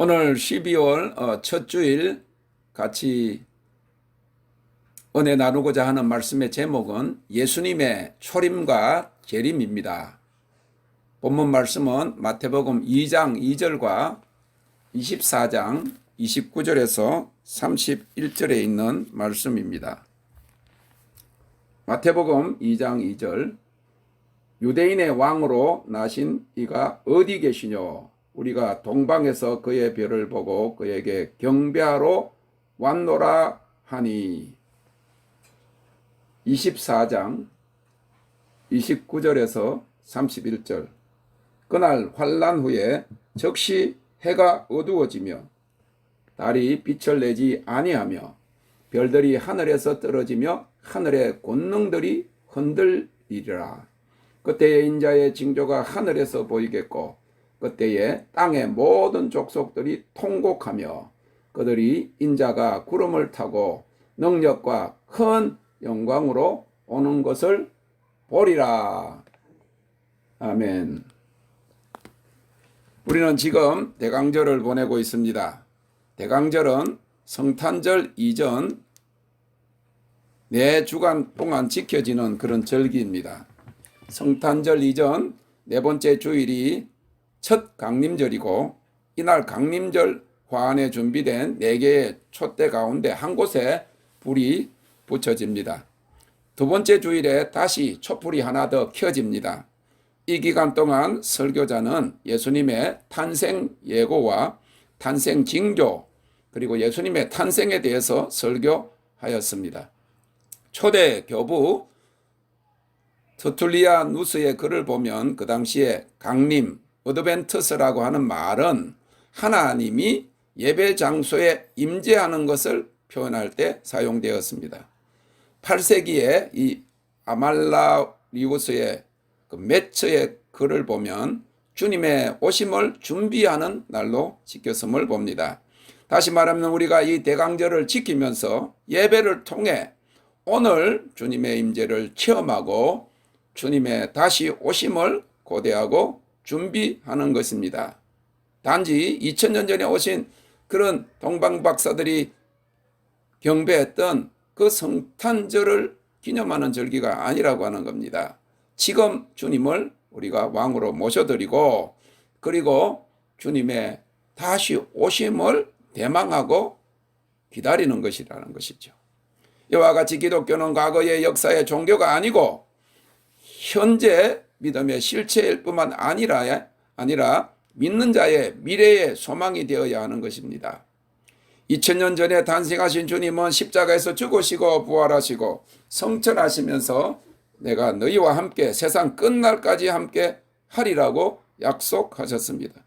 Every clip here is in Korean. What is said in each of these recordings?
오늘 12월 첫 주일 같이 은혜 나누고자 하는 말씀의 제목은 예수님의 초림과 재림입니다. 본문 말씀은 마태복음 2장 2절과 24장 29절에서 31절에 있는 말씀입니다. 마태복음 2장 2절 유대인의 왕으로 나신 이가 어디 계시뇨? 우리가 동방에서 그의 별을 보고 그에게 경배하러 왔노라 하니. 24장 29절에서 31절 그날 환란 후에 즉시 해가 어두워지며 달이 빛을 내지 아니하며 별들이 하늘에서 떨어지며 하늘의 권능들이 흔들리리라. 그때에 인자의 징조가 하늘에서 보이겠고 그때에 땅의 모든 족속들이 통곡하며 그들이 인자가 구름을 타고 능력과 큰 영광으로 오는 것을 보리라. 아멘. 우리는 지금 대강절을 보내고 있습니다. 대강절은 성탄절 이전 4주간 동안 지켜지는 그런 절기입니다. 성탄절 이전 4번째 주일이 첫 강림절이고 이날 강림절 화환에 준비된 4개의 촛대 가운데 한 곳에 불이 붙여집니다. 두 번째 주일에 다시 촛불이 하나 더 켜집니다. 이 기간 동안 설교자는 예수님의 탄생 예고와 탄생 징조 그리고 예수님의 탄생에 대해서 설교하였습니다. 초대 교부 터툴리아누스의 글을 보면 그 당시에 강림, 어드벤트스라고 하는 말은 하나님이 예배 장소에 임재하는 것을 표현할 때 사용되었습니다. 8세기에 이 아말라리우스의 그 메처의 글을 보면 주님의 오심을 준비하는 날로 지켰음을 봅니다. 다시 말하면 우리가 이 대강절을 지키면서 예배를 통해 오늘 주님의 임재를 체험하고 주님의 다시 오심을 고대하고 준비하는 것입니다. 단지 2000년 전에 오신 그런 동방박사들이 경배했던 그 성탄절을 기념하는 절기가 아니라고 하는 겁니다. 지금 주님을 우리가 왕으로 모셔드리고 그리고 주님의 다시 오심을 대망하고 기다리는 것이라는 것이죠. 이와 같이 기독교는 과거의 역사의 종교가 아니고 현재 믿음의 실체일 뿐만 아니라 믿는 자의 미래의 소망이 되어야 하는 것입니다. 2000년 전에 탄생하신 주님은 십자가에서 죽으시고 부활하시고 성천하시면서 내가 너희와 함께 세상 끝날까지 함께 하리라고 약속하셨습니다.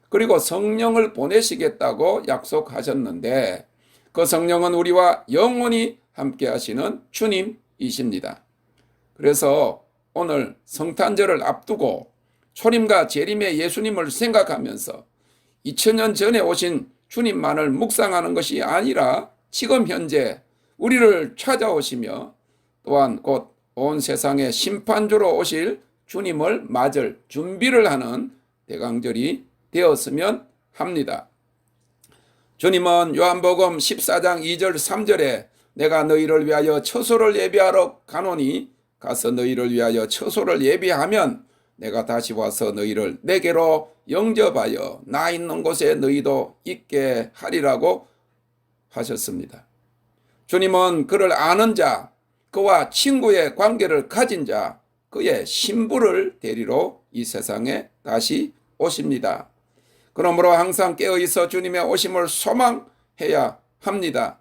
그리고 성령을 보내시겠다고 약속하셨는데 그 성령은 우리와 영원히 함께 하시는 주님이십니다. 그래서 오늘 성탄절을 앞두고 초림과 재림의 예수님을 생각하면서 2000년 전에 오신 주님만을 묵상하는 것이 아니라 지금 현재 우리를 찾아오시며 또한 곧 온 세상의 심판주로 오실 주님을 맞을 준비를 하는 대강절이 되었으면 합니다. 주님은 요한복음 14장 2절 3절에 내가 너희를 위하여 처소를 예비하러 가노니 가서 너희를 위하여 처소를 예비하면 내가 다시 와서 너희를 내게로 영접하여 나 있는 곳에 너희도 있게 하리라고 하셨습니다. 주님은 그를 아는 자, 그와 친구의 관계를 가진 자, 그의 신부를 데리러 이 세상에 다시 오십니다. 그러므로 항상 깨어있어 주님의 오심을 소망해야 합니다.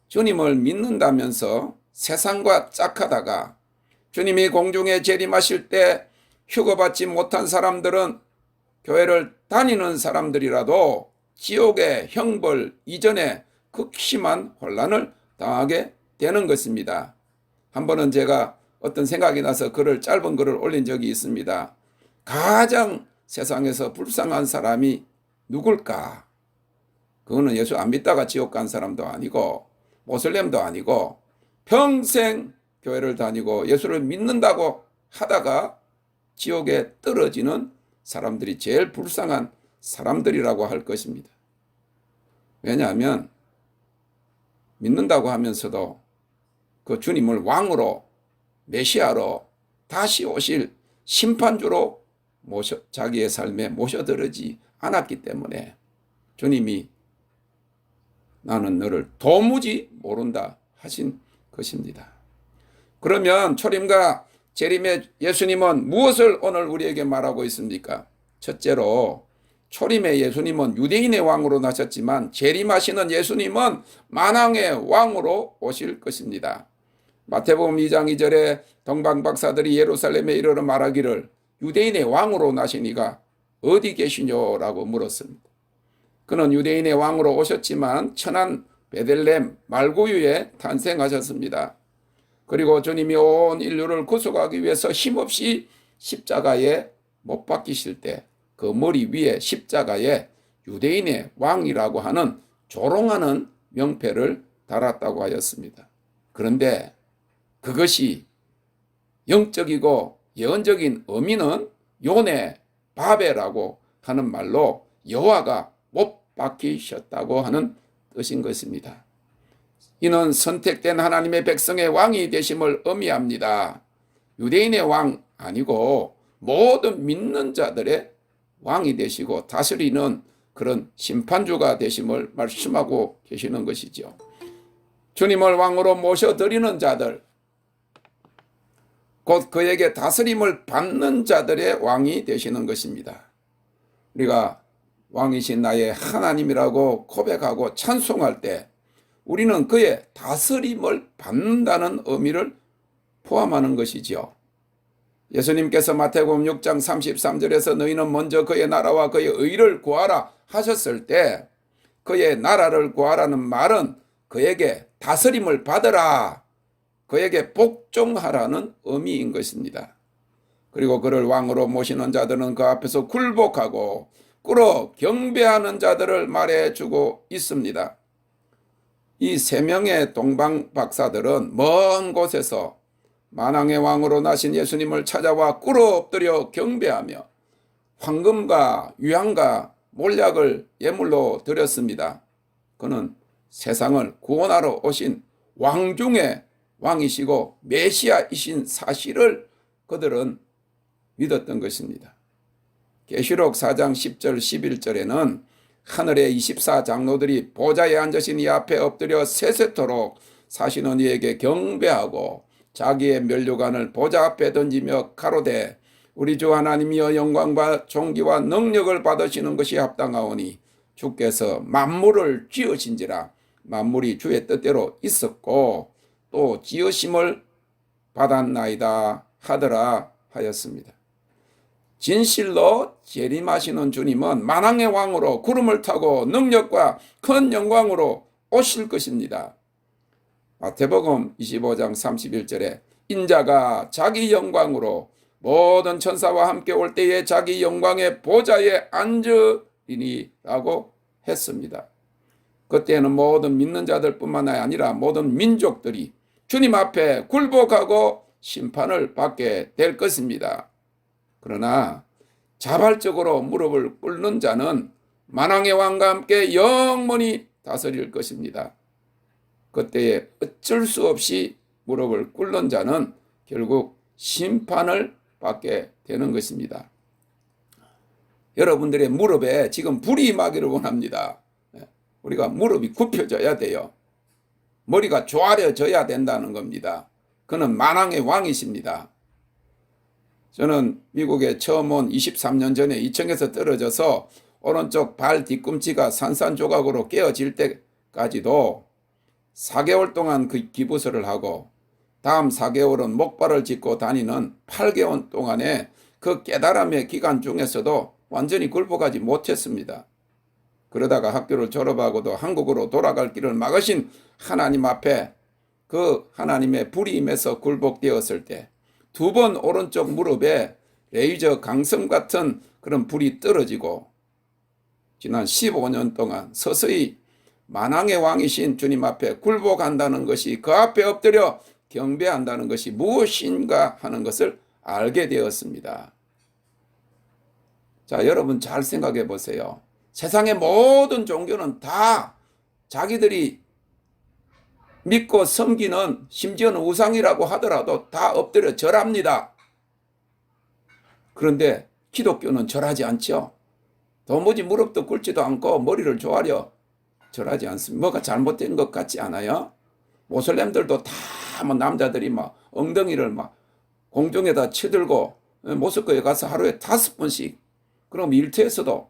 주님을 믿는다면서 세상과 짝하다가 주님이 공중에 재림하실 때 휴거받지 못한 사람들은 교회를 다니는 사람들이라도 지옥의 형벌 이전에 극심한 혼란을 당하게 되는 것입니다. 한 번은 제가 어떤 생각이 나서 짧은 글을 올린 적이 있습니다. 가장 세상에서 불쌍한 사람이 누굴까? 그거는 예수 안 믿다가 지옥 간 사람도 아니고 모슬렘도 아니고 평생 교회를 다니고 예수를 믿는다고 하다가 지옥에 떨어지는 사람들이 제일 불쌍한 사람들이라고 할 것입니다. 왜냐하면 믿는다고 하면서도 그 주님을 왕으로, 메시아로 다시 오실 심판주로 자기의 삶에 모셔들지 않았기 때문에 주님이 나는 너를 도무지 모른다 하신 것입니다. 그러면 초림과 재림의 예수님은 무엇을 오늘 우리에게 말하고 있습니까? 첫째로 초림의 예수님은 유대인의 왕으로 나셨지만 재림하시는 예수님은 만왕의 왕으로 오실 것입니다. 마태복음 2장 2절에 동방박사들이 예루살렘에 이르러 말하기를 유대인의 왕으로 나신 이가 어디 계시뇨라고 물었습니다. 그는 유대인의 왕으로 오셨지만 천한 베들레헴 말구유에 탄생하셨습니다. 그리고 주님이 온 인류를 구속하기 위해서 힘없이 십자가에 못 박히실 때 그 머리 위에 십자가에 유대인의 왕이라고 하는 조롱하는 명패를 달았다고 하였습니다. 그런데 그것이 영적이고 예언적인 의미는 요네 바베라고 하는 말로 여호와가 못 박히셨다고 하는 뜻인 것입니다. 이는 선택된 하나님의 백성의 왕이 되심을 의미합니다. 유대인의 왕 아니고 모든 믿는 자들의 왕이 되시고 다스리는 그런 심판주가 되심을 말씀하고 계시는 것이죠. 주님을 왕으로 모셔드리는 자들, 곧 그에게 다스림을 받는 자들의 왕이 되시는 것입니다. 우리가 왕이신 나의 하나님이라고 고백하고 찬송할 때 우리는 그의 다스림을 받는다는 의미를 포함하는 것이지요. 예수님께서 마태복음 6장 33절에서 너희는 먼저 그의 나라와 그의 의를 구하라 하셨을 때 그의 나라를 구하라는 말은 그에게 다스림을 받으라, 그에게 복종하라는 의미인 것입니다. 그리고 그를 왕으로 모시는 자들은 그 앞에서 굴복하고 꿇어 경배하는 자들을 말해주고 있습니다. 이 세 명의 동방 박사들은 먼 곳에서 만왕의 왕으로 나신 예수님을 찾아와 꿇어 엎드려 경배하며 황금과 유향과 몰약을 예물로 드렸습니다. 그는 세상을 구원하러 오신 왕 중의 왕이시고 메시아이신 사실을 그들은 믿었던 것입니다. 계시록 4장 10절 11절에는 하늘의 24장로들이 보좌에 앉으신 이 앞에 엎드려 세세토록 사시는 이에게 경배하고 자기의 면류관을 보좌 앞에 던지며 가로되 우리 주 하나님이여 영광과 존귀와 능력을 받으시는 것이 합당하오니 주께서 만물을 지으신지라 만물이 주의 뜻대로 있었고 또 지으심을 받았나이다 하더라 하였습니다. 진실로 재림하시는 주님은 만왕의 왕으로 구름을 타고 능력과 큰 영광으로 오실 것입니다. 마태복음 25장 31절에 인자가 자기 영광으로 모든 천사와 함께 올 때에 자기 영광의 보좌에 앉으리니 라고 했습니다. 그때는 모든 믿는 자들뿐만 아니라 모든 민족들이 주님 앞에 굴복하고 심판을 받게 될 것입니다. 그러나 자발적으로 무릎을 꿇는 자는 만왕의 왕과 함께 영원히 다스릴 것입니다. 그때에 어쩔 수 없이 무릎을 꿇는 자는 결국 심판을 받게 되는 것입니다. 여러분들의 무릎에 지금 불이 임하기를 원합니다. 우리가 무릎이 굽혀져야 돼요. 머리가 조아려져야 된다는 겁니다. 그는 만왕의 왕이십니다. 저는 미국에 처음 온 23년 전에 2층에서 떨어져서 오른쪽 발 뒤꿈치가 산산조각으로 깨어질 때까지도 4개월 동안 그 기부스를 하고 다음 4개월은 목발을 짚고 다니는 8개월 동안의 그 깨달음의 기간 중에서도 완전히 굴복하지 못했습니다. 그러다가 학교를 졸업하고도 한국으로 돌아갈 길을 막으신 하나님 앞에 그 하나님의 불이 임해서 굴복되었을 때 2번 오른쪽 무릎에 레이저 강성 같은 그런 불이 떨어지고 지난 15년 동안 서서히 만왕의 왕이신 주님 앞에 굴복한다는 것이, 그 앞에 엎드려 경배한다는 것이 무엇인가 하는 것을 알게 되었습니다. 자, 여러분 잘 생각해 보세요. 세상의 모든 종교는 다 자기들이 믿고 섬기는, 심지어는 우상이라고 하더라도 다 엎드려 절합니다. 그런데 기독교는 절하지 않죠. 도무지 무릎도 꿇지도 않고 머리를 조아려 절하지 않습니다. 뭐가 잘못된 것 같지 않아요? 모슬렘들도 다 뭐 남자들이 막 엉덩이를 막 공중에다 치들고 모스크에 가서 하루에 5번씩, 그럼 일터에서도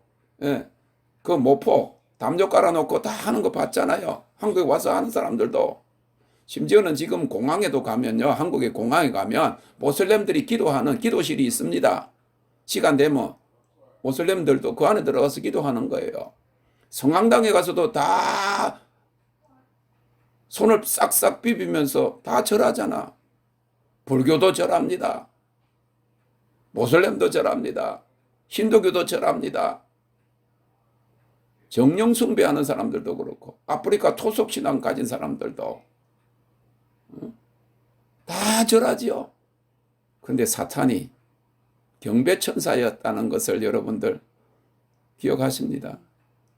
그 모포 담요 깔아놓고 다 하는 거 봤잖아요. 한국에 와서 하는 사람들도. 심지어는 지금 공항에도 가면요, 한국의 공항에 가면 모슬렘들이 기도하는 기도실이 있습니다. 시간 되면 모슬렘들도 그 안에 들어가서 기도하는 거예요. 성황당에 가서도 다 손을 싹싹 비비면서 다 절하잖아. 불교도 절합니다. 모슬렘도 절합니다. 힌두교도 절합니다. 정령 숭배하는 사람들도 그렇고, 아프리카 토속 신앙 가진 사람들도 다 절하지요. 그런데 사탄이 경배천사였다는 것을 여러분들 기억하십니다.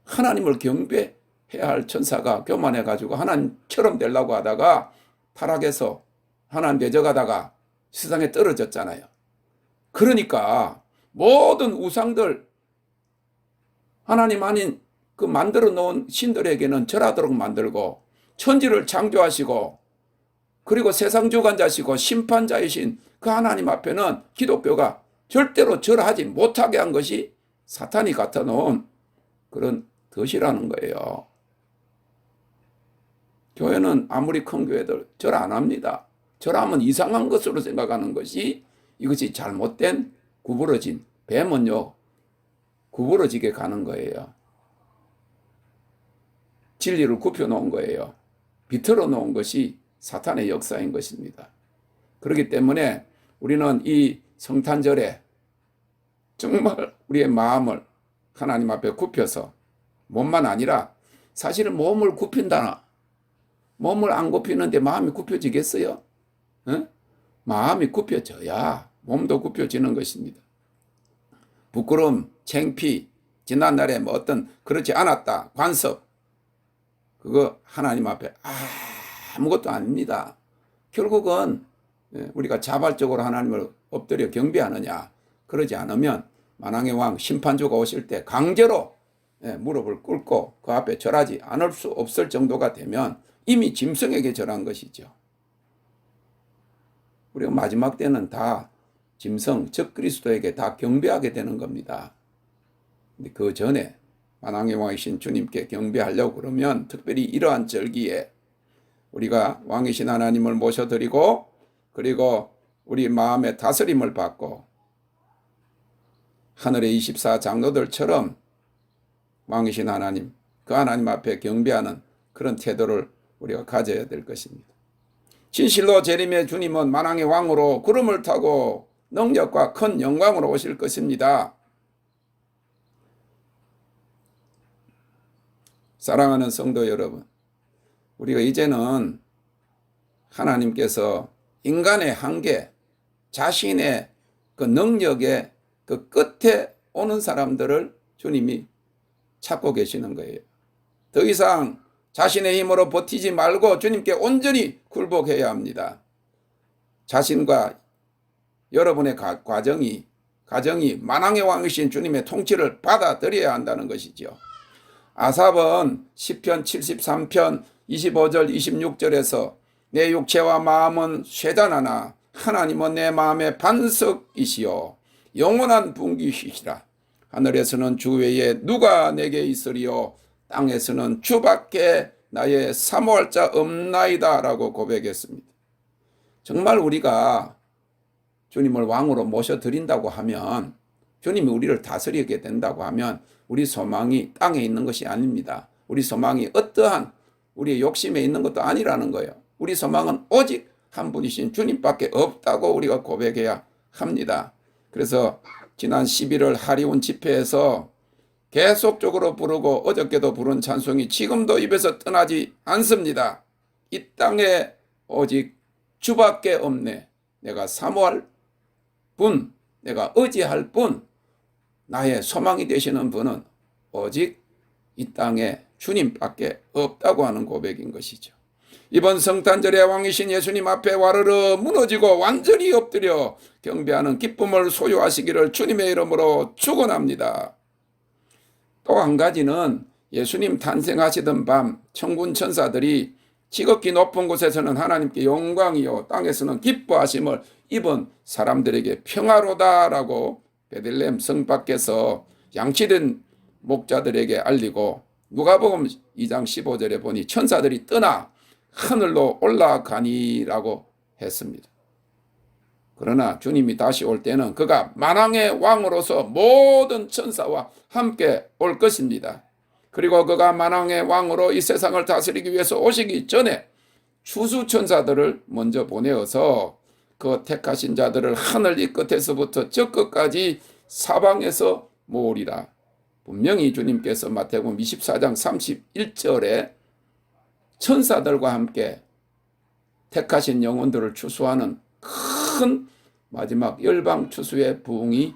하나님을 경배해야 할 천사가 교만해가지고 하나님처럼 되려고 하다가 타락해서 하나님 대적하다가 세상에 떨어졌잖아요. 그러니까 모든 우상들, 하나님 아닌 그 만들어 놓은 신들에게는 절하도록 만들고, 천지를 창조하시고, 그리고 세상 주관자시고 심판자이신 그 하나님 앞에는 기독교가 절대로 절하지 못하게 한 것이 사탄이 갖다 놓은 그런 덫이라는 거예요. 교회는 아무리 큰 교회들 절 안 합니다. 절하면 이상한 것으로 생각하는 것이, 이것이 잘못된 구부러진, 뱀은요 구부러지게 가는 거예요. 진리를 굽혀 놓은 거예요. 비틀어 놓은 것이 사탄의 역사인 것입니다. 그렇기 때문에 우리는 이 성탄절에 정말 우리의 마음을 하나님 앞에 굽혀서, 몸만 아니라 사실은 몸을 굽힌다. 몸을 안 굽히는데 마음이 굽혀지겠어요? 마음이 굽혀져야 몸도 굽혀지는 것입니다. 부끄러움, 창피, 지난날에 뭐 어떤 그렇지 않았다, 관섭, 그거 하나님 앞에 아무것도 아닙니다. 결국은 우리가 자발적으로 하나님을 엎드려 경배하느냐, 그러지 않으면 만왕의 왕 심판주가 오실 때 강제로 무릎을 꿇고 그 앞에 절하지 않을 수 없을 정도가 되면 이미 짐승에게 절한 것이죠. 우리가 마지막 때는 다 짐승, 즉 그리스도에게 다 경배하게 되는 겁니다. 근데 그 전에 만왕의 왕이신 주님께 경배하려고 그러면 특별히 이러한 절기에 우리가 왕이신 하나님을 모셔드리고, 그리고 우리 마음의 다스림을 받고 하늘의 24장로들처럼 왕이신 하나님, 그 하나님 앞에 경배하는 그런 태도를 우리가 가져야 될 것입니다. 진실로 재림의 주님은 만왕의 왕으로 구름을 타고 능력과 큰 영광으로 오실 것입니다. 사랑하는 성도 여러분, 우리가 이제는 하나님께서 인간의 한계, 자신의 그 능력의 그 끝에 오는 사람들을 주님이 찾고 계시는 거예요. 더 이상 자신의 힘으로 버티지 말고 주님께 온전히 굴복해야 합니다. 자신과 여러분의 가정이 만왕의 왕이신 주님의 통치를 받아들여야 한다는 것이죠. 아삽은 시편 73편 25절 26절에서 내 육체와 마음은 쇠잔하나 하나님은 내 마음의 반석이시요 영원한 분기시시라. 하늘에서는 주 외에 누가 내게 있으리요 땅에서는 주밖에 나의 사모할 자 없나이다 라고 고백했습니다. 정말 우리가 주님을 왕으로 모셔드린다고 하면, 주님이 우리를 다스리게 된다고 하면 우리 소망이 땅에 있는 것이 아닙니다. 우리 소망이 어떠한 우리의 욕심에 있는 것도 아니라는 거예요. 우리 소망은 오직 한 분이신 주님밖에 없다고 우리가 고백해야 합니다. 그래서 지난 11월 하리온 집회에서 계속적으로 부르고 어저께도 부른 찬송이 지금도 입에서 떠나지 않습니다. 이 땅에 오직 주밖에 없네. 내가 사모할 분, 내가 의지할 분, 나의 소망이 되시는 분은 오직 이 땅에 주님밖에 없다고 하는 고백인 것이죠. 이번 성탄절에 왕이신 예수님 앞에 와르르 무너지고 완전히 엎드려 경배하는 기쁨을 소유하시기를 주님의 이름으로 축원합니다. 또 한 가지는 예수님 탄생하시던 밤 천군 천사들이 지극히 높은 곳에서는 하나님께 영광이요 땅에서는 기뻐하심을 입은 사람들에게 평화로다라고 베들레헴 성 밖에서 양치된 목자들에게 알리고 누가복음 2장 15절에 보니 천사들이 떠나 하늘로 올라가니라고 했습니다. 그러나 주님이 다시 올 때는 그가 만왕의 왕으로서 모든 천사와 함께 올 것입니다. 그리고 그가 만왕의 왕으로 이 세상을 다스리기 위해서 오시기 전에 추수천사들을 먼저 보내어서 그 택하신 자들을 하늘 이 끝에서부터 저 끝까지 사방에서 모으리라. 분명히 주님께서 마태복음 24장 31절에 천사들과 함께 택하신 영혼들을 추수하는 큰 마지막 열방 추수의 부흥이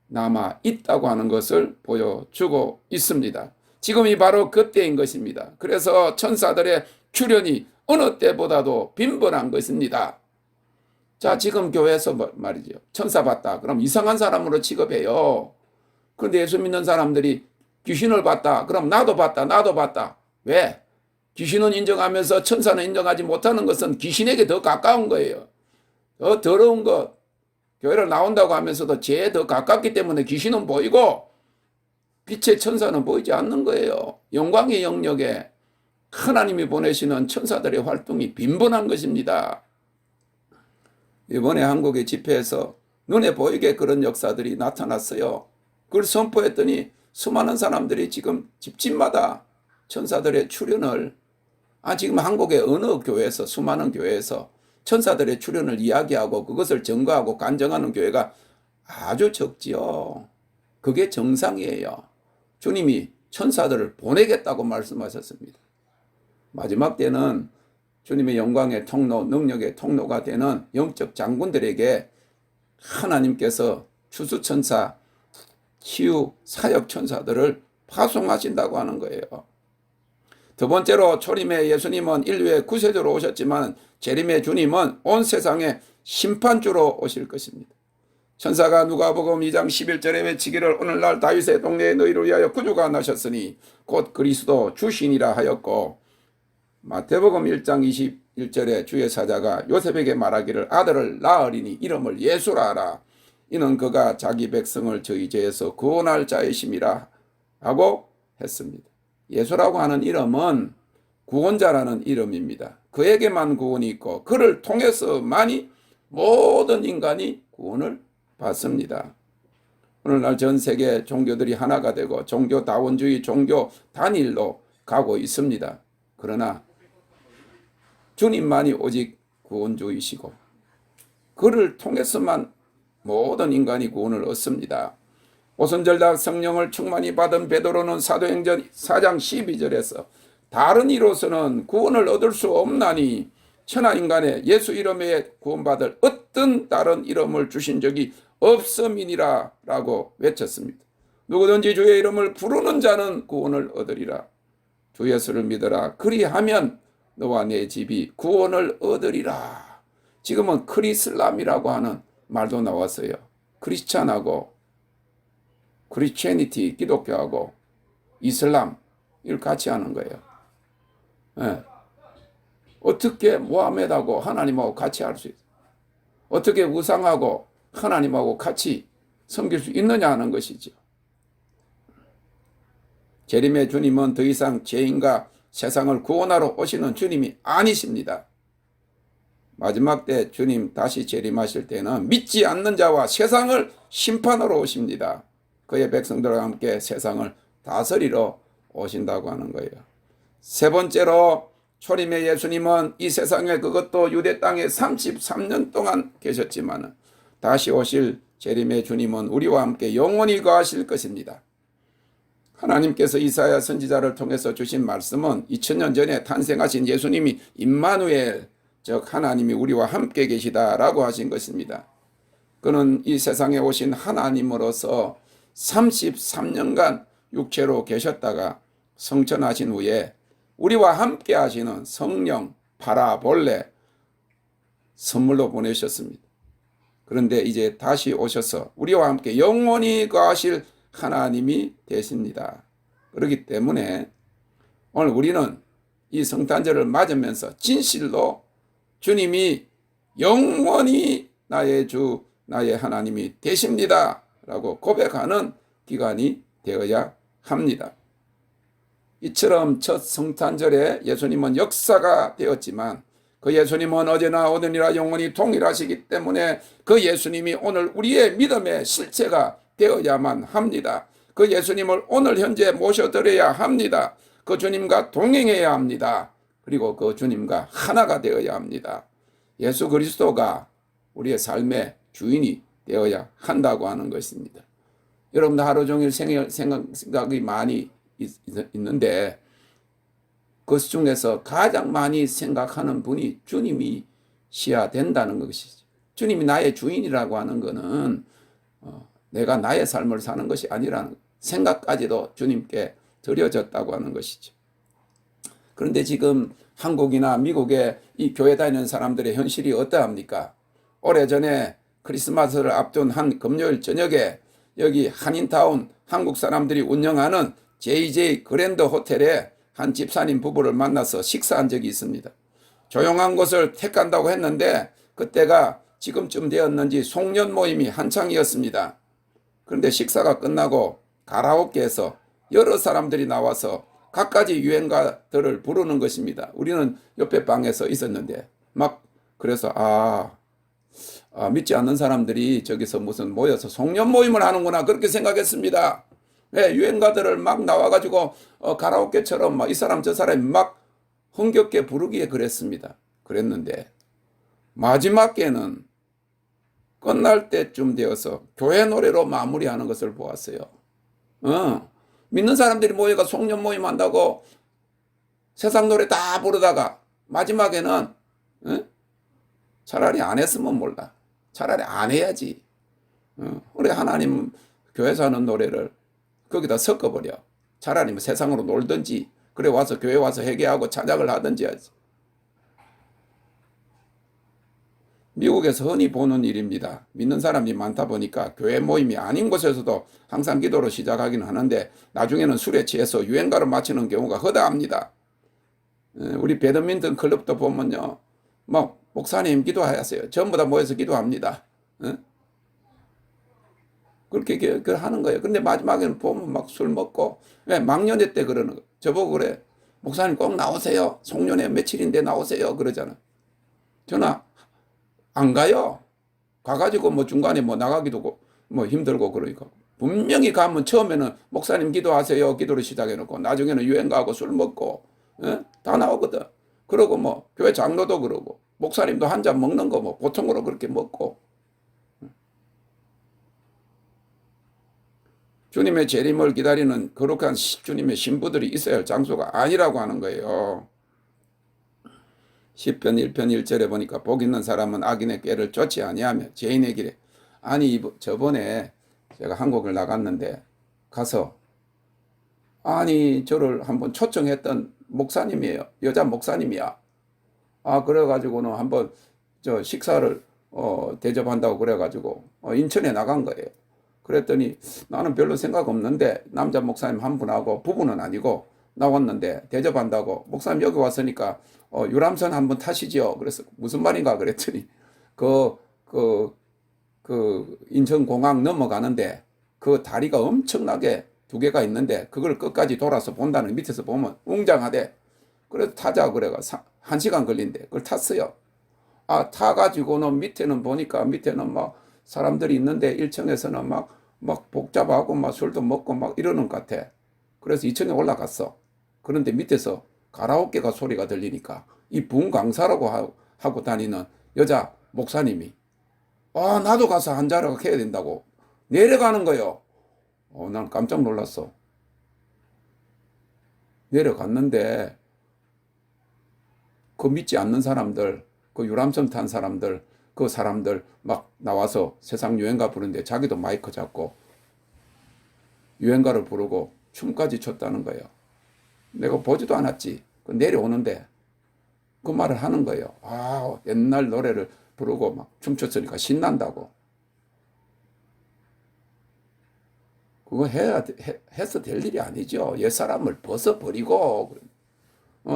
남아 있다고 하는 것을 보여주고 있습니다. 지금이 바로 그때인 것입니다. 그래서 천사들의 출현이 어느 때보다도 빈번한 것입니다. 자, 지금 교회에서 말이죠. 천사 봤다. 그럼 이상한 사람으로 취급해요. 그런데 예수 믿는 사람들이 귀신을 봤다. 그럼 나도 봤다. 나도 봤다. 왜? 귀신은 인정하면서 천사는 인정하지 못하는 것은 귀신에게 더 가까운 거예요. 더 더러운 것, 교회를 나온다고 하면서도 죄에 더 가깝기 때문에 귀신은 보이고 빛의 천사는 보이지 않는 거예요. 영광의 영역에 하나님이 보내시는 천사들의 활동이 빈번한 것입니다. 이번에 한국의 집회에서 눈에 보이게 그런 역사들이 나타났어요. 그걸 선포했더니 수많은 사람들이 지금 집집마다 천사들의 출현을 지금 한국의 어느 교회에서 수많은 교회에서 천사들의 출현을 이야기하고 그것을 증거하고 간증하는 교회가 아주 적지요. 그게 정상이에요. 주님이 천사들을 보내겠다고 말씀하셨습니다. 마지막 때는 주님의 영광의 통로, 능력의 통로가 되는 영적 장군들에게 하나님께서 추수천사, 치유, 사역천사들을 파송하신다고 하는 거예요. 두 번째로 초림의 예수님은 인류의 구세주로 오셨지만 재림의 주님은 온 세상의 심판주로 오실 것입니다. 천사가 누가복음 2장 11절에 외치기를 오늘날 다윗의 동네에 너희를 위하여 구주가 나셨으니 곧 그리스도 주시니라 하였고 마태복음 1장 21절에 주의 사자가 요셉에게 말하기를 아들을 낳으리니 이름을 예수라 하라. 이는 그가 자기 백성을 저희 죄에서 구원할 자이심이라 하고 했습니다. 예수라고 하는 이름은 구원자라는 이름입니다. 그에게만 구원이 있고 그를 통해서만이 모든 인간이 구원을 받습니다. 오늘날 전 세계 종교들이 하나가 되고 종교다원주의, 종교 단일로 가고 있습니다. 그러나 주님만이 오직 구원주이시고 그를 통해서만 모든 인간이 구원을 얻습니다. 오순절날 성령을 충만히 받은 베드로는 사도행전 4장 12절에서 다른 이로서는 구원을 얻을 수 없나니 천하인간의 예수 이름에 구원받을 어떤 다른 이름을 주신 적이 없음이니라 라고 외쳤습니다. 누구든지 주의 이름을 부르는 자는 구원을 얻으리라. 주 예수를 믿어라. 그리하면 너와 내 집이 구원을 얻으리라. 지금은 크리슬람이라고 하는 말도 나왔어요. 크리스찬하고 크리스체니티, 기독교하고 이슬람 이걸 같이 하는 거예요. 네. 어떻게 모하메드하고 하나님하고 같이 할 수 있어요? 어떻게 우상하고 하나님하고 같이 섬길 수 있느냐 하는 것이죠. 재림의 주님은 더 이상 죄인과 세상을 구원하러 오시는 주님이 아니십니다. 마지막 때 주님 다시 재림하실 때는 믿지 않는 자와 세상을 심판하러 오십니다. 그의 백성들과 함께 세상을 다스리러 오신다고 하는 거예요. 세 번째로 초림의 예수님은 이 세상에 그것도 유대 땅에 33년 동안 계셨지만 다시 오실 재림의 주님은 우리와 함께 영원히 거하실 것입니다. 하나님께서 이사야 선지자를 통해서 주신 말씀은 2000년 전에 탄생하신 예수님이 임마누엘, 즉 하나님이 우리와 함께 계시다라고 하신 것입니다. 그는 이 세상에 오신 하나님으로서 33년간 육체로 계셨다가 성천하신 후에 우리와 함께 하시는 성령 파라볼레 선물로 보내셨습니다. 그런데 이제 다시 오셔서 우리와 함께 영원히 거하실 하나님이 되십니다. 그렇기 때문에 오늘 우리는 이 성탄절을 맞으면서 진실로 주님이 영원히 나의 주, 나의 하나님이 되십니다 라고 고백하는 기간이 되어야 합니다. 이처럼 첫 성탄절에 예수님은 역사가 되었지만 그 예수님은 어제나 오늘이나 영원히 동일하시기 때문에 그 예수님이 오늘 우리의 믿음의 실체가 되어야만 합니다. 그 예수님을 오늘 현재 모셔드려야 합니다. 그 주님과 동행해야 합니다. 그리고 그 주님과 하나가 되어야 합니다. 예수 그리스도가 우리의 삶의 주인이 되어야 한다고 하는 것입니다. 여러분들 하루 종일 생각이 많이 있는데 그 중에서 가장 많이 생각하는 분이 주님이셔야 된다는 것이죠. 주님이 나의 주인이라고 하는 것은 내가 나의 삶을 사는 것이 아니라는 생각까지도 주님께 드려졌다고 하는 것이죠. 그런데 지금 한국이나 미국의 이 교회 다니는 사람들의 현실이 어떠합니까? 오래전에 크리스마스를 앞둔 한 금요일 저녁에 여기 한인타운 한국 사람들이 운영하는 JJ 그랜드 호텔에 한 집사님 부부를 만나서 식사한 적이 있습니다. 조용한 곳을 택한다고 했는데 그때가 지금쯤 되었는지 송년 모임이 한창이었습니다. 그런데 식사가 끝나고 가라오케에서 여러 사람들이 나와서 갖가지 유행가들을 부르는 것입니다. 우리는 옆에 방에서 있었는데 막 그래서 믿지 않는 사람들이 저기서 무슨 모여서 송년 모임을 하는구나 그렇게 생각했습니다. 네, 유행가들을 막 나와가지고 가라오케처럼 막 이 사람 저 사람이 막 흥겹게 부르기에 그랬는데 마지막에는 끝날 때쯤 되어서 교회 노래로 마무리하는 것을 보았어요. 믿는 사람들이 모여가 송년 모임 한다고 세상 노래 다 부르다가 마지막에는 차라리 안 했으면 몰라. 차라리 안 해야지. 우리 하나님 교회에서 하는 노래를 거기다 섞어버려. 차라리 세상으로 놀든지 그래 와서 교회 와서 회개하고 찬양을 하든지 하지. 미국에서 흔히 보는 일입니다. 믿는 사람이 많다 보니까 교회 모임이 아닌 곳에서도 항상 기도로 시작하긴 하는데 나중에는 술에 취해서 유행가를 마치는 경우가 허다합니다. 우리 배드민턴 클럽도 보면요. 막 목사님 기도하세요. 전부 다 모여서 기도합니다. 그렇게 하는 거예요. 근데 마지막에는 보면 막 술 먹고 왜 망년회 때 그러는 거. 저보고 그래. 목사님 꼭 나오세요. 송년회 며칠인데 나오세요. 그러잖아. 저는 안 가요. 가가지고 뭐 중간에 뭐 나가기도 뭐 힘들고 그러니까. 분명히 가면 처음에는 목사님 기도하세요. 기도를 시작해놓고 나중에는 유행가하고 술 먹고 다 나오거든. 그러고 뭐 교회 장로도 그러고 목사님도 한 잔 먹는 거 뭐 보통으로 그렇게 먹고. 주님의 재림을 기다리는 거룩한 주님의 신부들이 있어야 할 장소가 아니라고 하는 거예요. 시편 1편 1절에 보니까 복 있는 사람은 악인의 꾀를 쫓지 아니하며 죄인의 길에. 아니 저번에 제가 한국을 나갔는데 가서 저를 한번 초청했던 목사님이에요. 여자 목사님이야. 그래가지고는 한번 저 식사를 대접한다고 그래가지고 인천에 나간 거예요. 그랬더니 나는 별로 생각 없는데 남자 목사님 한 분하고 부부는 아니고 나왔는데 대접한다고 목사님 여기 왔으니까 유람선 한번 타시죠. 그래서 무슨 말인가 그랬더니 인천공항 넘어가는데 그 다리가 엄청나게 두 개가 있는데 그걸 끝까지 돌아서 본다는 밑에서 보면 웅장하대. 그래서 타자 그래가 1시간 걸린대. 그걸 탔어요. 타가지고는 밑에는 보니까 밑에는 막 사람들이 있는데 1층에서는 막 복잡하고 막 술도 먹고 막 이러는 것 같아. 그래서 2층에 올라갔어. 그런데 밑에서 가라오케가 소리가 들리니까 이 분강사라고 하고 다니는 여자 목사님이 나도 가서 한 자락 해야 된다고 내려가는 거예요. 난 깜짝 놀랐어. 내려갔는데 그 믿지 않는 사람들, 그 유람선 탄 사람들, 그 사람들 막 나와서 세상 유행가 부르는데 자기도 마이크 잡고 유행가를 부르고 춤까지 췄다는 거예요. 내가 보지도 않았지. 내려오는데 그 말을 하는 거예요. 아, 옛날 노래를 부르고 막 춤췄으니까 신난다고. 그거 해서 될 일이 아니죠. 옛사람을 벗어버리고,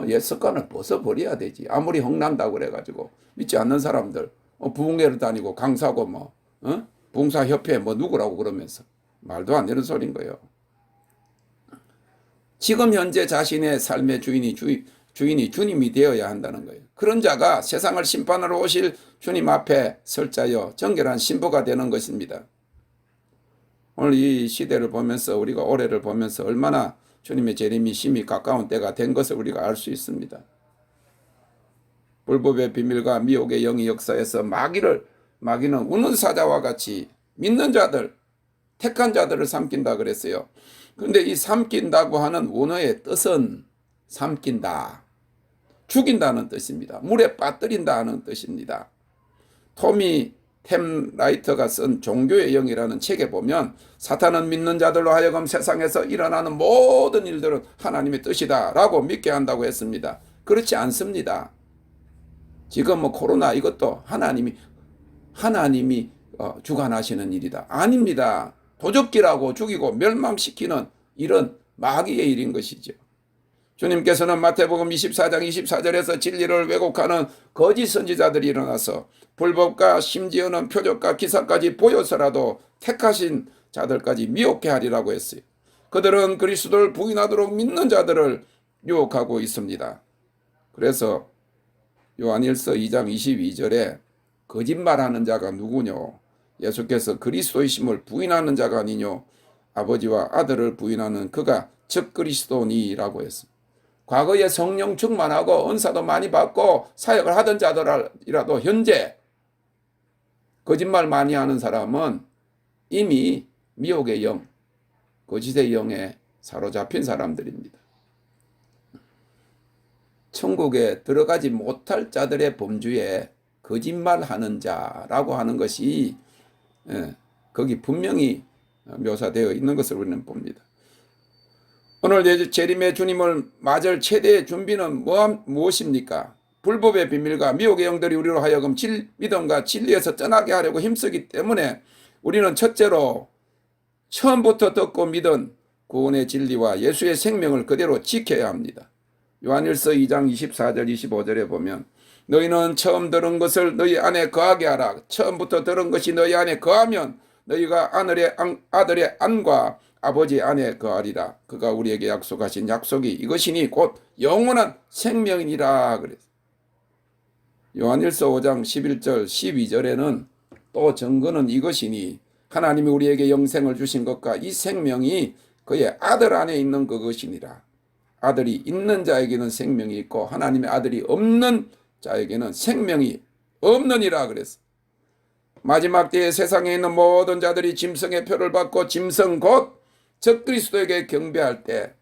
옛 습관을 벗어버려야 되지. 아무리 흥난다고 그래가지고, 믿지 않는 사람들, 부흥회를 다니고 강사고 부흥사협회 누구라고 그러면서. 말도 안 되는 소린 거예요. 지금 현재 자신의 삶의 주인이 주님이 되어야 한다는 거예요. 그런 자가 세상을 심판하러 오실 주님 앞에 설자여 정결한 신부가 되는 것입니다. 오늘 이 시대를 보면서 우리가 올해를 보면서 얼마나 주님의 재림이 심히 가까운 때가 된 것을 우리가 알 수 있습니다. 불법의 비밀과 미혹의 영이 역사에서 마귀는 우는 사자와 같이 믿는 자들, 택한 자들을 삼킨다 그랬어요. 그런데 이 삼킨다고 하는 원어의 뜻은 삼킨다, 죽인다는 뜻입니다. 물에 빠뜨린다는 뜻입니다. 토미 템라이터가 쓴 종교의 영이라는 책에 보면 사탄은 믿는 자들로 하여금 세상에서 일어나는 모든 일들은 하나님의 뜻이다 라고 믿게 한다고 했습니다. 그렇지 않습니다. 지금 코로나 이것도 하나님이 주관하시는 일이다. 아닙니다. 도적질하고 죽이고 멸망시키는 이런 마귀의 일인 것이죠. 주님께서는 마태복음 24장 24절에서 진리를 왜곡하는 거짓 선지자들이 일어나서 불법과 심지어는 표적과 기사까지 보여서라도 택하신 자들까지 미혹해 하리라고 했어요. 그들은 그리스도를 부인하도록 믿는 자들을 유혹하고 있습니다. 그래서 요한일서 2장 22절에 거짓말하는 자가 누구뇨? 예수께서 그리스도이심을 부인하는 자가 아니뇨? 아버지와 아들을 부인하는 그가 즉 그리스도니라고 했습니다. 과거에 성령 충만하고 은사도 많이 받고 사역을 하던 자들이라도 현재 거짓말 많이 하는 사람은 이미 미혹의 영, 거짓의 영에 사로잡힌 사람들입니다. 천국에 들어가지 못할 자들의 범주에 거짓말하는 자라고 하는 것이 거기 분명히 묘사되어 있는 것을 우리는 봅니다. 오늘 재림의 주님을 맞을 최대의 준비는 무엇입니까? 불법의 비밀과 미혹의 영들이 우리로 하여금 믿음과 진리에서 떠나게 하려고 힘쓰기 때문에 우리는 첫째로 처음부터 듣고 믿은 구원의 진리와 예수의 생명을 그대로 지켜야 합니다. 요한일서 2장 24절 25절에 보면 너희는 처음 들은 것을 너희 안에 거하게 하라. 처음부터 들은 것이 너희 안에 거하면 너희가 아들의 안과 아버지 안에 거하리라. 그가 우리에게 약속하신 약속이 이것이니 곧 영원한 생명이니라 그랬어요. 요한일서 5장 11절 12절에는 또 증거는 이것이니 하나님이 우리에게 영생을 주신 것과 이 생명이 그의 아들 안에 있는 그것이니라. 아들이 있는 자에게는 생명이 있고 하나님의 아들이 없는 자에게는 생명이 없느니라 그랬어요. 마지막 때에 세상에 있는 모든 자들이 짐승의 표를 받고 짐승 곧 적그리스도에게 경배할 때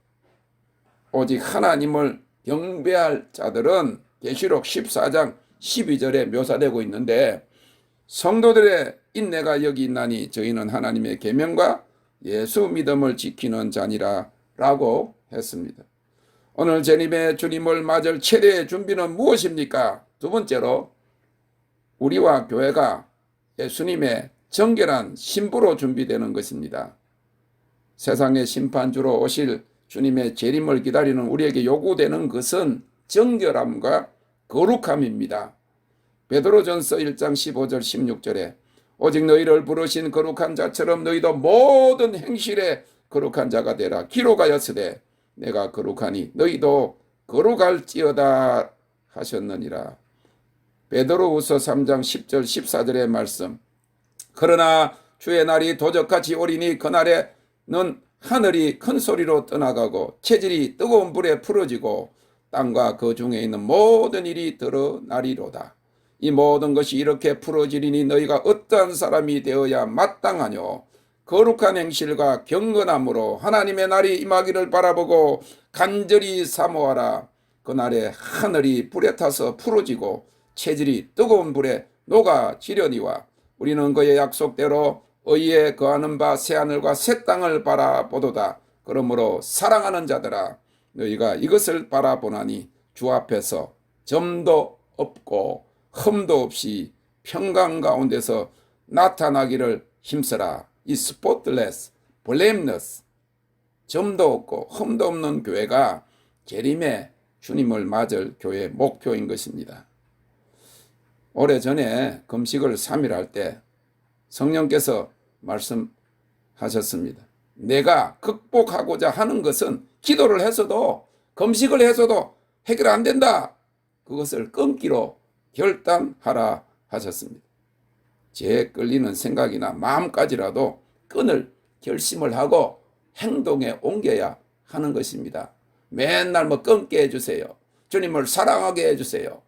오직 하나님을 경배할 자들은 계시록 14장 12절에 묘사되고 있는데 성도들의 인내가 여기 있나니 저희는 하나님의 계명과 예수 믿음을 지키는 자니라 라고 했습니다. 오늘 재림의 주님을 맞을 최대의 준비는 무엇입니까? 두 번째로 우리와 교회가 예수님의 정결한 신부로 준비되는 것입니다. 세상의 심판주로 오실 주님의 재림을 기다리는 우리에게 요구되는 것은 정결함과 거룩함입니다. 베드로전서 1장 15절 16절에 오직 너희를 부르신 거룩한 자처럼 너희도 모든 행실에 거룩한 자가 되라. 기록하였으되 내가 거룩하니 너희도 거룩할지어다 하셨느니라. 베드로후서 3장 10절 14절의 말씀. 그러나 주의 날이 도적같이 오리니 그날에는 하늘이 큰 소리로 떠나가고 체질이 뜨거운 불에 풀어지고 땅과 그 중에 있는 모든 일이 드러나리로다. 이 모든 것이 이렇게 풀어지리니 너희가 어떠한 사람이 되어야 마땅하뇨. 거룩한 행실과 경건함으로 하나님의 날이 임하기를 바라보고 간절히 사모하라. 그날에 하늘이 불에 타서 풀어지고 체질이 뜨거운 불에 녹아지려니와 우리는 그의 약속대로 의에 거하는 바 새하늘과 새 땅을 바라보도다. 그러므로 사랑하는 자들아 너희가 이것을 바라보나니 주 앞에서 점도 없고 흠도 없이 평강 가운데서 나타나기를 힘쓰라. 이 spotless, blameless, 점도 없고 흠도 없는 교회가 재림의 주님을 맞을 교회의 목표인 것입니다. 오래전에 금식을 3일 할 때 성령께서 말씀하셨습니다. 내가 극복하고자 하는 것은 기도를 해서도 금식을 해서도 해결 안 된다. 그것을 끊기로 결단하라 하셨습니다. 제 끌리는 생각이나 마음까지라도 끊을 결심을 하고 행동에 옮겨야 하는 것입니다. 맨날 뭐 끊게 해주세요. 주님을 사랑하게 해주세요.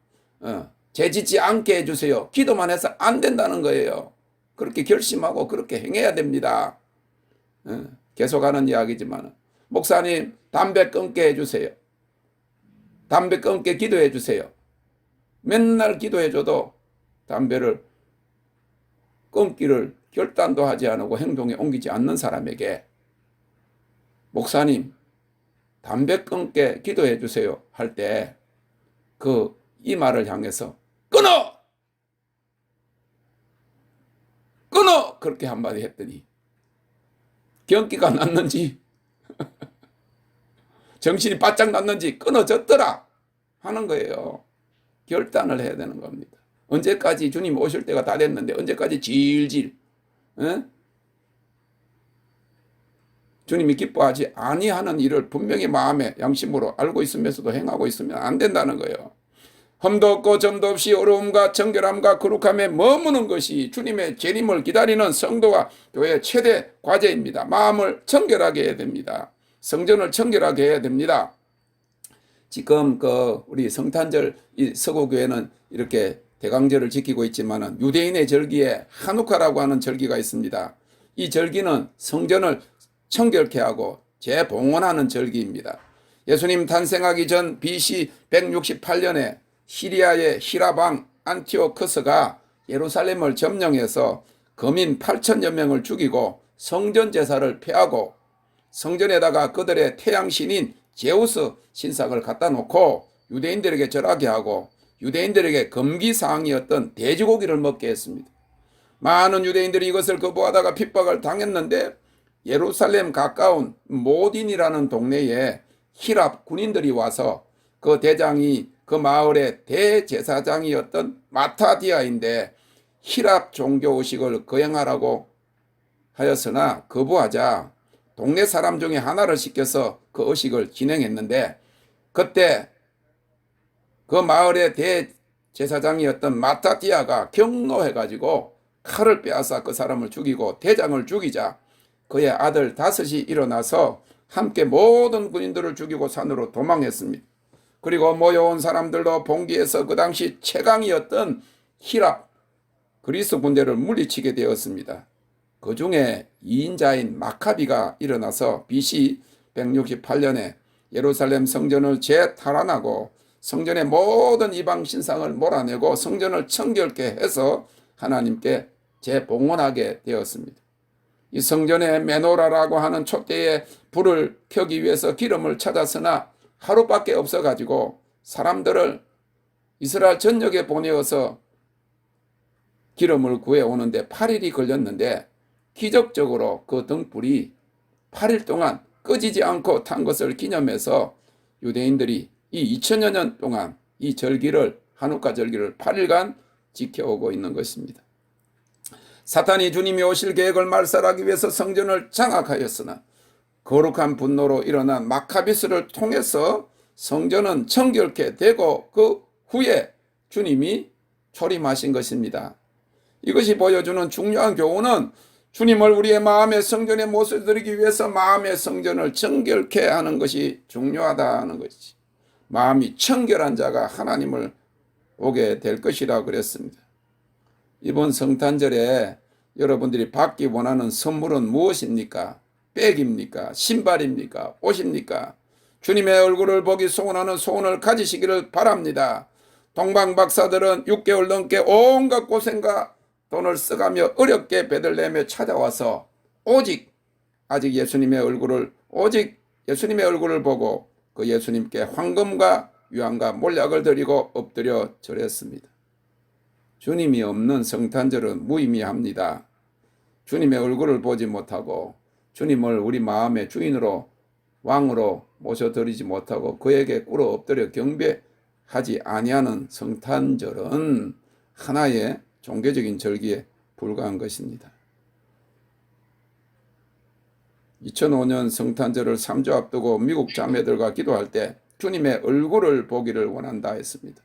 죄짓지 않게 해주세요. 기도만 해서 안 된다는 거예요. 그렇게 결심하고 그렇게 행해야 됩니다. 계속하는 이야기지만 목사님 담배 끊게 해주세요. 담배 끊게 기도해 주세요. 맨날 기도해줘도 담배를 끊기를 결단도 하지 않고 행동에 옮기지 않는 사람에게 목사님 담배 끊게 기도해 주세요 할 때 이 말을 향해서 끊어! 끊어! 그렇게 한마디 했더니 경기가 났는지 정신이 바짝 났는지 끊어졌더라 하는 거예요. 결단을 해야 되는 겁니다. 언제까지 주님 오실 때가 다 됐는데 언제까지 질질 주님이 기뻐하지 아니하는 일을 분명히 마음에 양심으로 알고 있으면서도 행하고 있으면 안 된다는 거예요. 흠도 없고 점도 없이 어려움과 정결함과 거룩함에 머무는 것이 주님의 재림을 기다리는 성도와 교회의 최대 과제입니다. 마음을 청결하게 해야 됩니다. 성전을 청결하게 해야 됩니다. 지금 우리 성탄절 이 서구교회는 이렇게 대강절을 지키고 있지만은 유대인의 절기에 하누카라고 하는 절기가 있습니다. 이 절기는 성전을 청결케 하고 재봉헌하는 절기입니다. 예수님 탄생하기 전 BC 168년에 시리아의 히라방 안티오커스가 예루살렘을 점령해서 거민 8천여 명을 죽이고 성전 제사를 폐하고 성전에다가 그들의 태양신인 제우스 신상을 갖다 놓고 유대인들에게 절하게 하고 유대인들에게 금기사항이었던 돼지고기를 먹게 했습니다. 많은 유대인들이 이것을 거부하다가 핍박을 당했는데 예루살렘 가까운 모딘이라는 동네에 히랍 군인들이 와서 그 대장이 그 마을의 대제사장이었던 마타디아인데 히랍 종교의식을 거행하라고 하였으나 거부하자 동네 사람 중에 하나를 시켜서 그 의식을 진행했는데 그때 그 마을의 대제사장이었던 마타디아가 경노해가지고 칼을 빼앗아 그 사람을 죽이고 대장을 죽이자 그의 아들 5이 일어나서 함께 모든 군인들을 죽이고 산으로 도망했습니다. 그리고 모여온 사람들도 봉기에서 그 당시 최강이었던 히랍 그리스 군대를 물리치게 되었습니다. 그 중에 2인자인 마카비가 일어나서 BC 168년에 예루살렘 성전을 재탈환하고 성전의 모든 이방 신상을 몰아내고 성전을 청결케 해서 하나님께 재봉헌하게 되었습니다. 이 성전에 메노라라고 하는 촛대에 불을 켜기 위해서 기름을 찾았으나 하루밖에 없어가지고 사람들을 이스라엘 전역에 보내어서 기름을 구해오는데 8일이 걸렸는데 기적적으로 그 등불이 8일 동안 꺼지지 않고 탄 것을 기념해서 유대인들이 이 2000여 년 동안 이 절기를 하누카 절기를 8일간 지켜오고 있는 것입니다. 사탄이 주님이 오실 계획을 말살하기 위해서 성전을 장악하였으나 거룩한 분노로 일어난 마카비스를 통해서 성전은 청결케 되고 그 후에 주님이 초림하신 것입니다. 이것이 보여주는 중요한 교훈은 주님을 우리의 마음의 성전에 모셔드리기 위해서 마음의 성전을 청결케 하는 것이 중요하다는 것이지. 마음이 청결한 자가 하나님을 보게 될 것이라고 그랬습니다. 이번 성탄절에 여러분들이 받기 원하는 선물은 무엇입니까? 백입니까? 신발입니까? 옷입니까? 주님의 얼굴을 보기 소원하는 소원을 가지시기를 바랍니다. 동방박사들은 6개월 넘게 온갖 고생과 돈을 써가며 어렵게 베들레헴에 찾아와서 오직 예수님의 얼굴을 보고 그 예수님께 황금과 유황과 몰약을 드리고 엎드려 절했습니다. 주님이 없는 성탄절은 무의미합니다. 주님의 얼굴을 보지 못하고 주님을 우리 마음의 주인으로 왕으로 모셔드리지 못하고 그에게 꿇어 엎드려 경배하지 아니하는 성탄절은 하나의 종교적인 절기에 불과한 것입니다. 2005년 성탄절을 3주 앞두고 미국 자매들과 기도할 때 주님의 얼굴을 보기를 원한다 했습니다.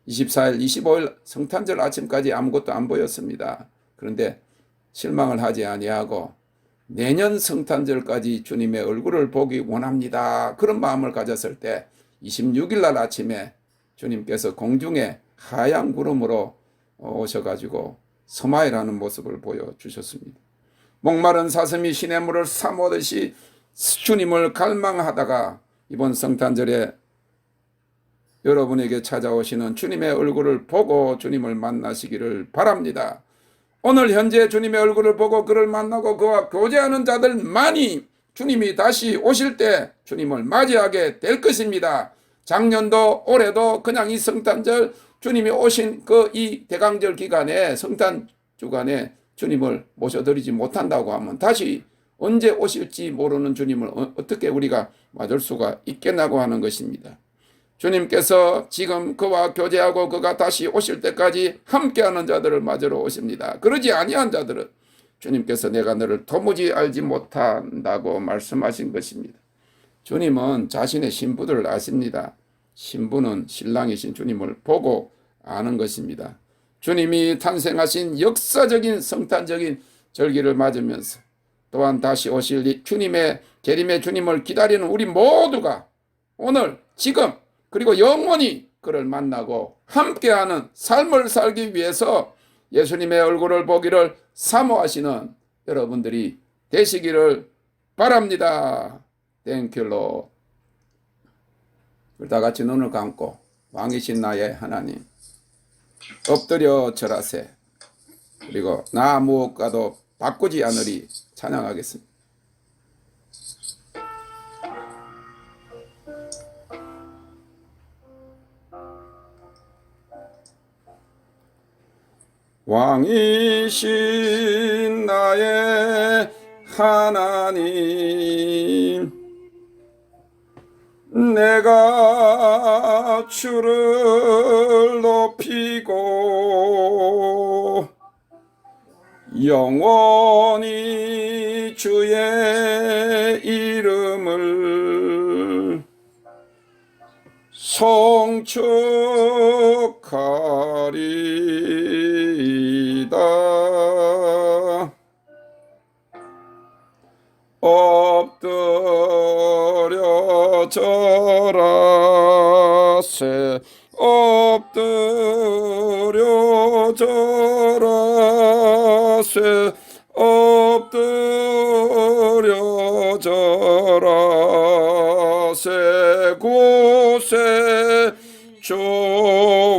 24일, 25일 성탄절 아침까지 아무것도 안 보였습니다. 그런데 실망을 하지 아니하고 내년 성탄절까지 주님의 얼굴을 보기 원합니다. 그런 마음을 가졌을 때 26일 날 아침에 주님께서 공중에 하얀 구름으로 오셔가지고 서마일하는 모습을 보여주셨습니다. 목마른 사슴이 시냇물을 삼오듯이 주님을 갈망하다가 이번 성탄절에 여러분에게 찾아오시는 주님의 얼굴을 보고 주님을 만나시기를 바랍니다. 오늘 현재 주님의 얼굴을 보고 그를 만나고 그와 교제하는 자들만이 주님이 다시 오실 때 주님을 맞이하게 될 것입니다. 작년도 올해도 그냥 이 성탄절 주님이 오신 이 대강절 기간에 성탄 주간에 주님을 모셔드리지 못한다고 하면 다시 언제 오실지 모르는 주님을 어떻게 우리가 맞을 수가 있겠나고 하는 것입니다. 주님께서 지금 그와 교제하고 그가 다시 오실 때까지 함께하는 자들을 맞으러 오십니다. 그러지 아니한 자들은 주님께서 내가 너를 도무지 알지 못한다고 말씀하신 것입니다. 주님은 자신의 신부들을 아십니다. 신부는 신랑이신 주님을 보고 아는 것입니다. 주님이 탄생하신 역사적인 성탄적인 절기를 맞으면서 또한 다시 오실 주님의 재림의 주님을 기다리는 우리 모두가 오늘 지금 그리고 영원히 그를 만나고 함께하는 삶을 살기 위해서 예수님의 얼굴을 보기를 사모하시는 여러분들이 되시기를 바랍니다. Thank you, Lord. 다 같이 눈을 감고 왕이신 나의 하나님 엎드려 절하세. 그리고 나 무엇과도 바꾸지 않으리 찬양하겠습니다. 왕이신 나의 하나님 내가 주를 높이고 영원히 주의 이름을 송축하리이다. 엎드려 절하세. 엎드려 절하세. 엎드려 절하세. 구세 주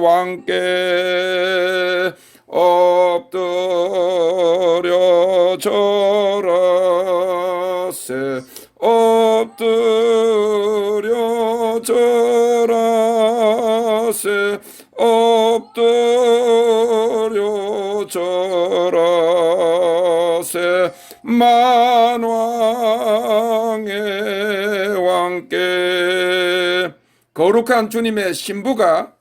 왕께 엎드려 절하세. 엎드려 절하세. 엎드려 절하세. 만왕의 왕께. 거룩한 주님의 신부가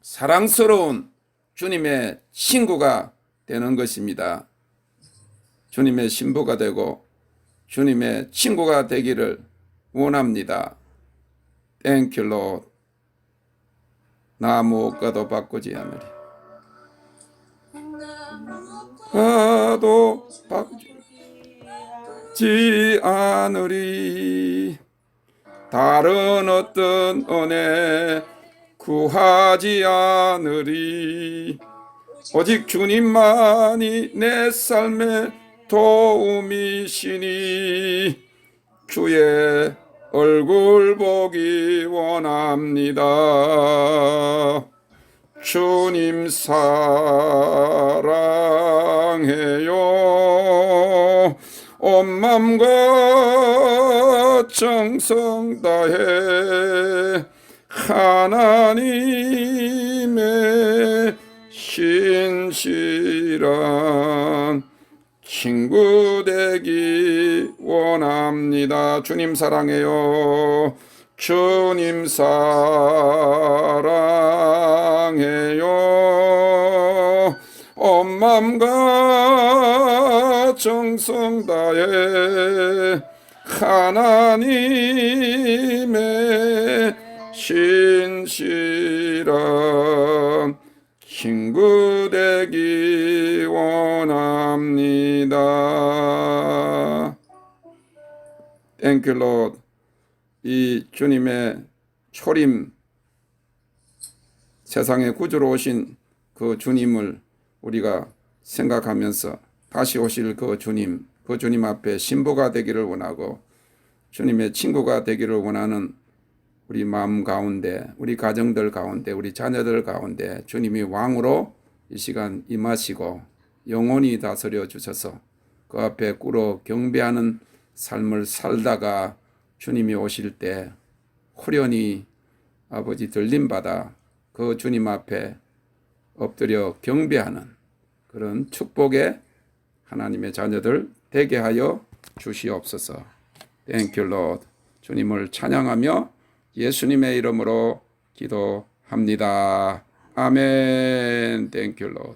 사랑스러운 주님의 친구가 되는 것입니다. 주님의 신부가 되고 주님의 친구가 되기를 원합니다. Thank you, Lord. 나 무엇과도 바꾸지 않으리. 나도 바꾸지 않으리. 다른 어떤 은혜 구하지 않으리. 오직 주님만이 내 삶의 도움이시니 주의 얼굴 보기 원합니다. 주님 사랑해요. 온 맘과 정성 다해 하나님의 신실한 친구 되기 원합니다. 주님 사랑해요. 주님 사랑해요. 온 맘과 정성 다해 하나님의 신실한 친구 되기 원합니다. Thank you, Lord. 이 주님의 초림, 세상의 구주로 오신 그 주님을 우리가 생각하면서 다시 오실 그 주님 앞에 신부가 되기를 원하고 주님의 친구가 되기를 원하는 우리 마음 가운데, 우리 가정들 가운데, 우리 자녀들 가운데 주님이 왕으로 이 시간 임하시고 영원히 다스려 주셔서 그 앞에 꿇어 경배하는 삶을 살다가 주님이 오실 때 후련히 아버지 들림받아 그 주님 앞에 엎드려 경배하는 그런 축복의 하나님의 자녀들 되게 하여 주시옵소서. Thank you, Lord. 주님을 찬양하며 예수님의 이름으로 기도합니다. 아멘. Thank you, Lord.